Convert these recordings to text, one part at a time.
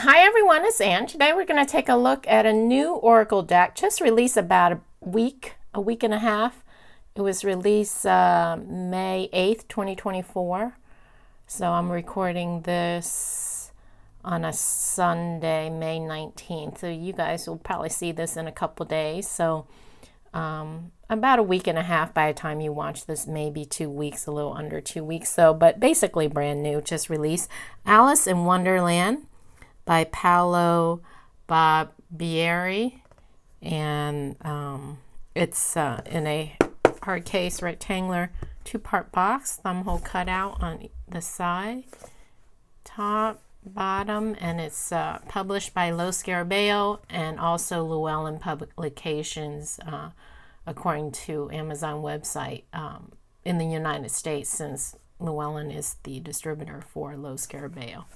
Hi everyone, it's Ann. Today we're going to take a look at a new Oracle deck just released about a week and a half. It was released May 8th, 2024. So I'm recording this on a Sunday, May 19th. So you guys will probably see this in a couple days. So about a week and a half by the time you watch this, maybe 2 weeks, a little under 2 weeks. So, but basically brand new, just released. Alice in Wonderland by Paolo Barbieri, and it's in a hard case rectangular 2-part box, thumb hole cutout on the side, top, bottom, and it's published by Lo Scarabeo and also Llewellyn Publications, according to Amazon website, in the United States, since Llewellyn is the distributor for Lo Scarabeo.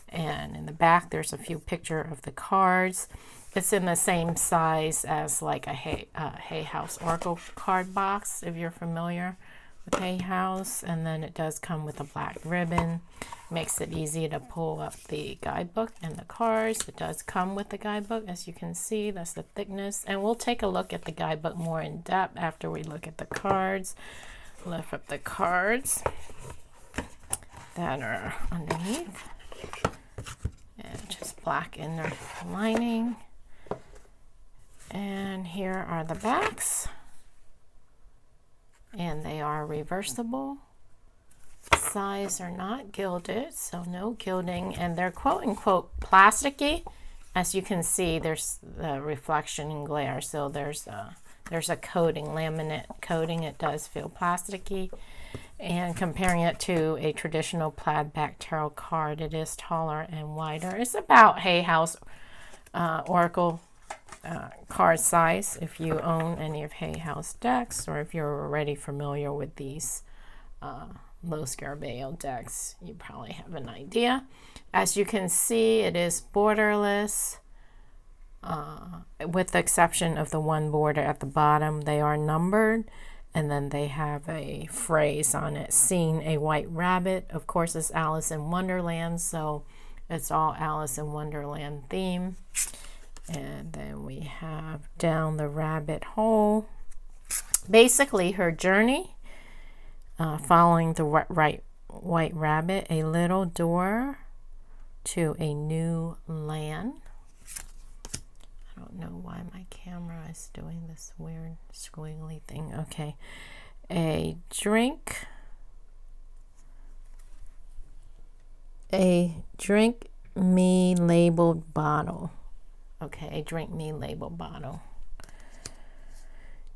And in the back there's a few pictures of the cards. It's in the same size as like a Hay House Oracle card box, if you're familiar with Hay House. And then it does come with a black ribbon. Makes it easy to pull up the guidebook and the cards. It does come with the guidebook, as you can see. That's the thickness. And we'll take a look at the guidebook more in depth after we look at the cards. Lift up the cards that are underneath. And just black inner lining. And here are the backs. And they are reversible. Sides are not gilded, so no gilding. And they're quote unquote plasticky. As you can see, there's the reflection and glare. So there's a coating, laminate coating. It does feel plasticky. And comparing it to a traditional plaid back tarot card, it is taller and wider. It's about Hay House Oracle card size if you own any of Hay House decks, or if you're already familiar with these Lo Scarabeo decks, you probably have an idea. As you can see, it is borderless, with the exception of the one border at the bottom. They are numbered. And then they have a phrase on it, "Seen a white rabbit." Of course, it's Alice in Wonderland, so it's all Alice in Wonderland theme. And then we have down the rabbit hole. Basically, her journey, following the white rabbit, a little door to a new land. I don't know why my camera is doing this weird squiggly thing. Okay. A drink me labeled bottle. Okay, a drink me labeled bottle.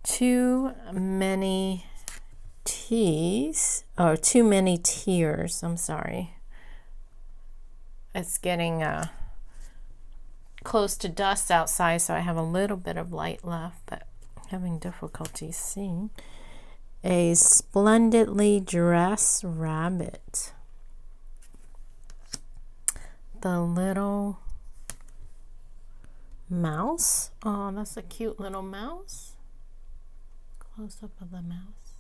Too many tears. I'm sorry. It's getting close to dusk outside, so I have a little bit of light left, but having difficulty seeing. A splendidly dressed rabbit. The little mouse. Oh, that's a cute little mouse. Close up of the mouse.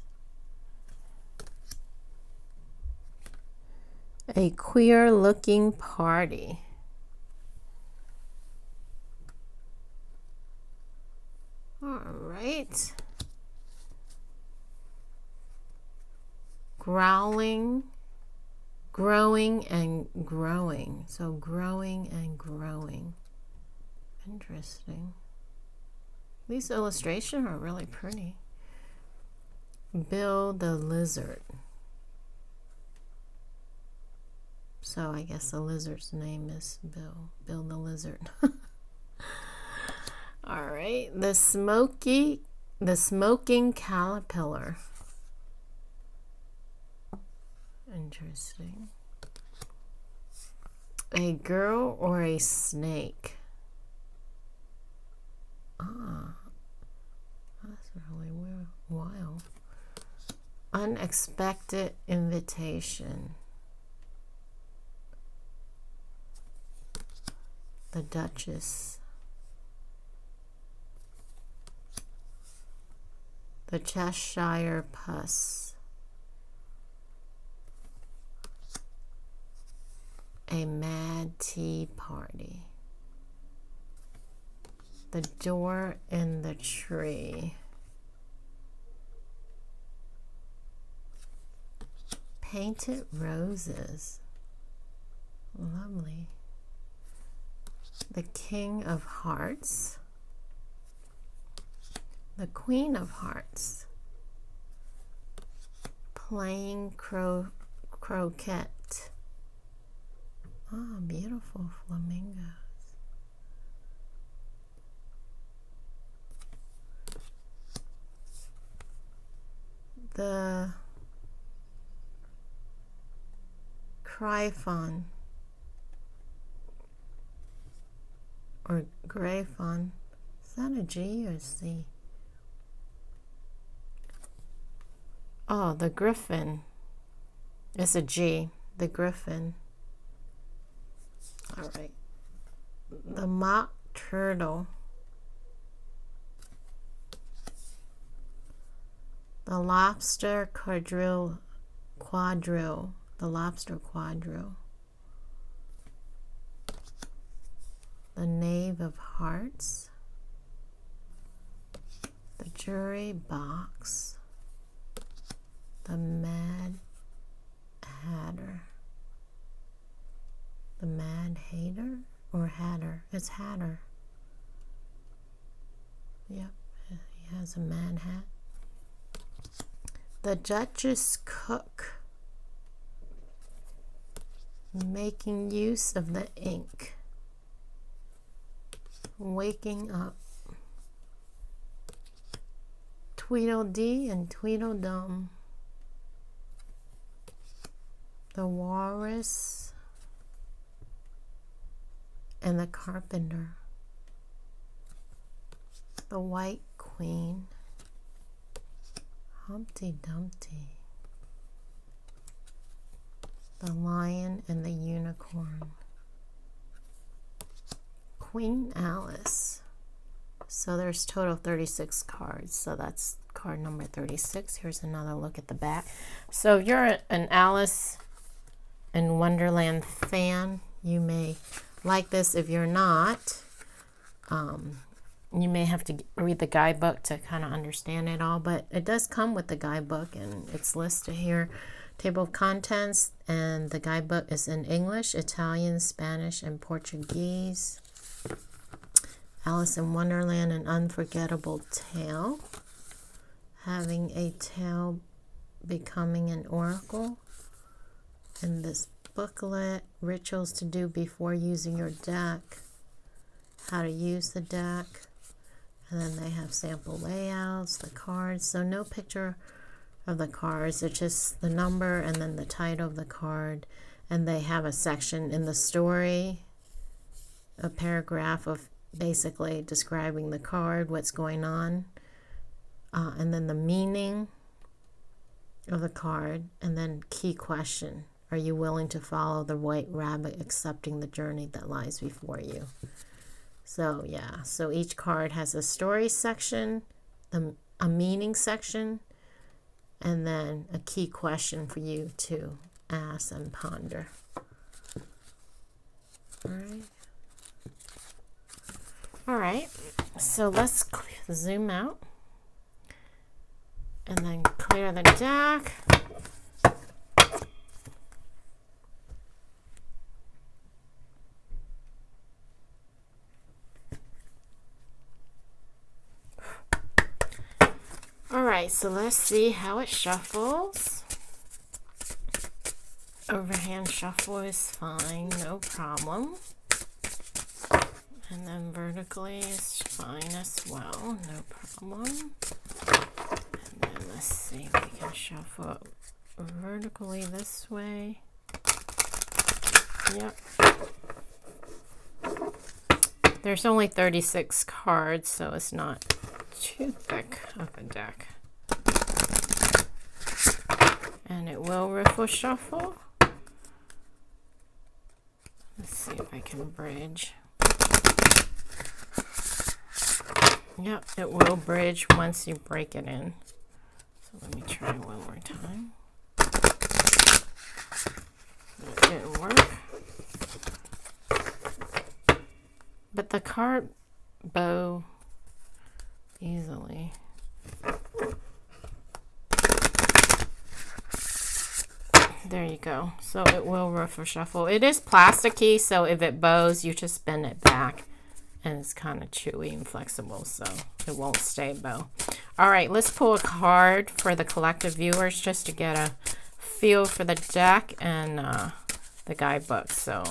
A queer looking party. All right. Growing, growing, and growing. So growing and growing. Interesting. These illustrations are really pretty. Bill the lizard. So I guess the lizard's name is Bill. Bill the lizard. All right, the smoking caterpillar. Interesting. A girl or a snake. Ah, that's really weird. Wow. Unexpected invitation. The Duchess. The Cheshire Puss. A mad tea party. The door in the tree. Painted roses. Lovely. The King of Hearts. The Queen of Hearts. Playing croquet. Oh, beautiful flamingos. The Gryphon or Gryphon. Is that a G or a C? Oh, the Griffin. It's a G. The Griffin. All right. The Mock Turtle. The Lobster Quadrille. The Lobster Quadrille. The Knave of Hearts. The Jury Box. The Mad Hatter. The Mad Hater or Hatter? It's Hatter. Yep, he has a mad hat. The Duchess Cook. Making use of the ink. Waking up. Tweedledee and Tweedledum. The Walrus and the Carpenter. The White Queen. Humpty Dumpty. The Lion and the Unicorn. Queen Alice. So there's total 36 cards. So that's card number 36. Here's another look at the back. So if you're an Alice in Wonderland fan, you may like this. If you're not, you may have to read the guidebook to kind of understand it all, but it does come with the guidebook and it's listed here. Table of contents, and the guidebook is in English, Italian, Spanish, and Portuguese. Alice in Wonderland, An Unforgettable Tale. Having a tale becoming an oracle. In this booklet, rituals to do before using your deck. How to use the deck. And then they have sample layouts, the cards. So no picture of the cards. It's just the number and then the title of the card. And they have a section in the story, a paragraph of basically describing the card, what's going on. And then the meaning of the card. And then key question. Are you willing to follow the white rabbit, accepting the journey that lies before you? So yeah, so each card has a story section, a meaning section, and then a key question for you to ask and ponder. All right, so let's zoom out and then clear the deck. Alright, so let's see how it shuffles. Overhand shuffle is fine, no problem. And then vertically is fine as well, no problem. And then let's see if we can shuffle vertically this way. Yep. There's only 36 cards, so it's not too thick of a deck. And it will riffle shuffle. Let's see if I can bridge. Yep, it will bridge once you break it in. So let me try one more time. It didn't work. but the card bow easily. There you go. So it will ruffle shuffle. It is plasticky, so if it bows, you just bend it back. And it's kind of chewy and flexible, so it won't stay bow. All right, let's pull a card for the collective viewers just to get a feel for the deck and the guidebook. So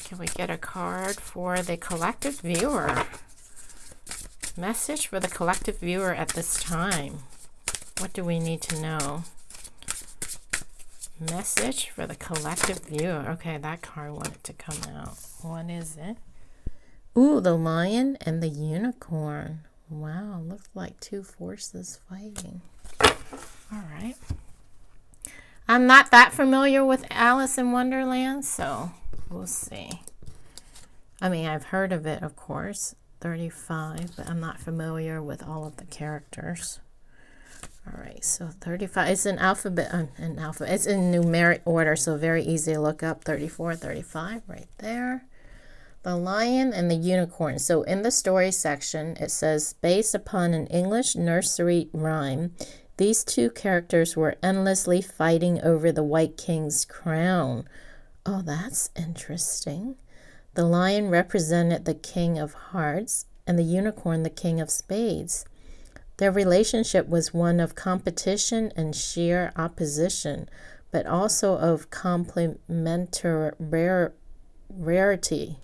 can we get a card for the collective viewer? Message for the collective viewer at this time. What do we need to know? Message for the collective viewer. Okay, that card wanted to come out. What is it? Ooh, the lion and the unicorn. Wow, looks like two forces fighting. All right. I'm not that familiar with Alice in Wonderland, so we'll see. I mean, I've heard of it, of course. 35, but I'm not familiar with all of the characters. All right, so 35, it's an alphabet, it's in numeric order, so very easy to look up. 34, 35, right there. The lion and the unicorn. So in the story section, it says, based upon an English nursery rhyme, these two characters were endlessly fighting over the White King's crown. Oh, that's interesting. The lion represented the King of Hearts, and the unicorn the King of Spades. Their relationship was one of competition and sheer opposition, but also of complementarity.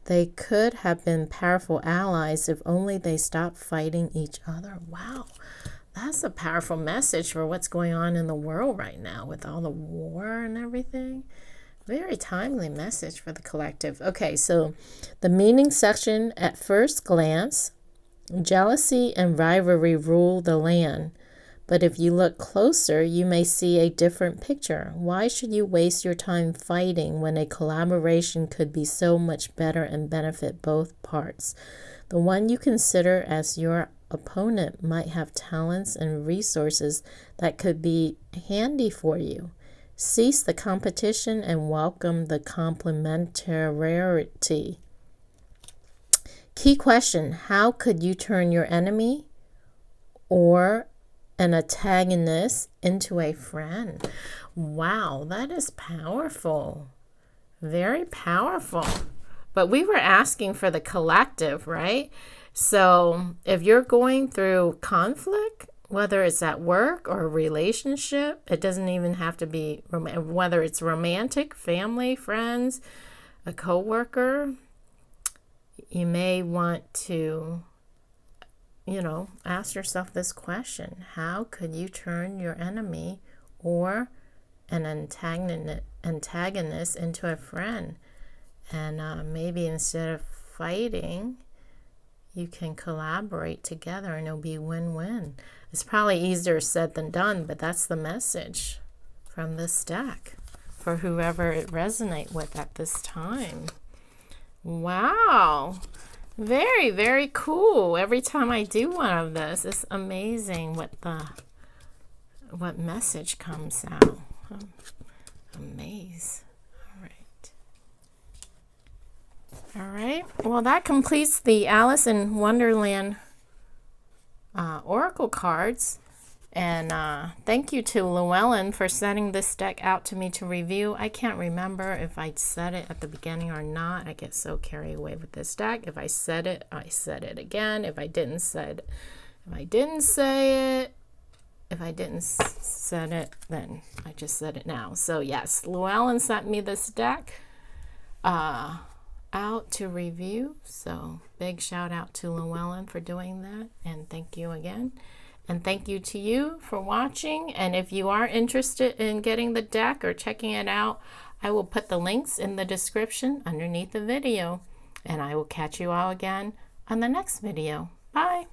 They could have been powerful allies if only they stopped fighting each other. Wow, that's a powerful message for what's going on in the world right now with all the war and everything. Very timely message for the collective. Okay, so the meaning section at first glance, jealousy and rivalry rule the land. But if you look closer, you may see a different picture. Why should you waste your time fighting when a collaboration could be so much better and benefit both parts? The one you consider as your opponent might have talents and resources that could be handy for you. Cease the competition and welcome the complementarity. Key question, how could you turn your enemy or an antagonist into a friend? Wow, that is powerful. Very powerful. But we were asking for the collective, right? So if you're going through conflict, whether it's at work or a relationship, it doesn't even have to be, whether it's romantic, family, friends, a coworker, you may want to, ask yourself this question. How could you turn your enemy or an antagonist into a friend? And maybe instead of fighting, you can collaborate together and it'll be win-win. It's probably easier said than done, but that's the message from this deck for whoever it resonates with at this time. Wow. Very, very cool. Every time I do one of this, it's amazing what message comes out. I'm amazed. All right. Well, that completes the Alice in Wonderland Oracle cards. And thank you to Llewellyn for sending this deck out to me to review. I can't remember if I said it at the beginning or not. I get so carried away with this deck. If I said it, I said it again. If I didn't say it, then I just said it now. So yes, Llewellyn sent me this deck out to review. So big shout out to Llewellyn for doing that. And thank you again. And thank you to you for watching. And if you are interested in getting the deck or checking it out, I will put the links in the description underneath the video. And I will catch you all again on the next video. Bye.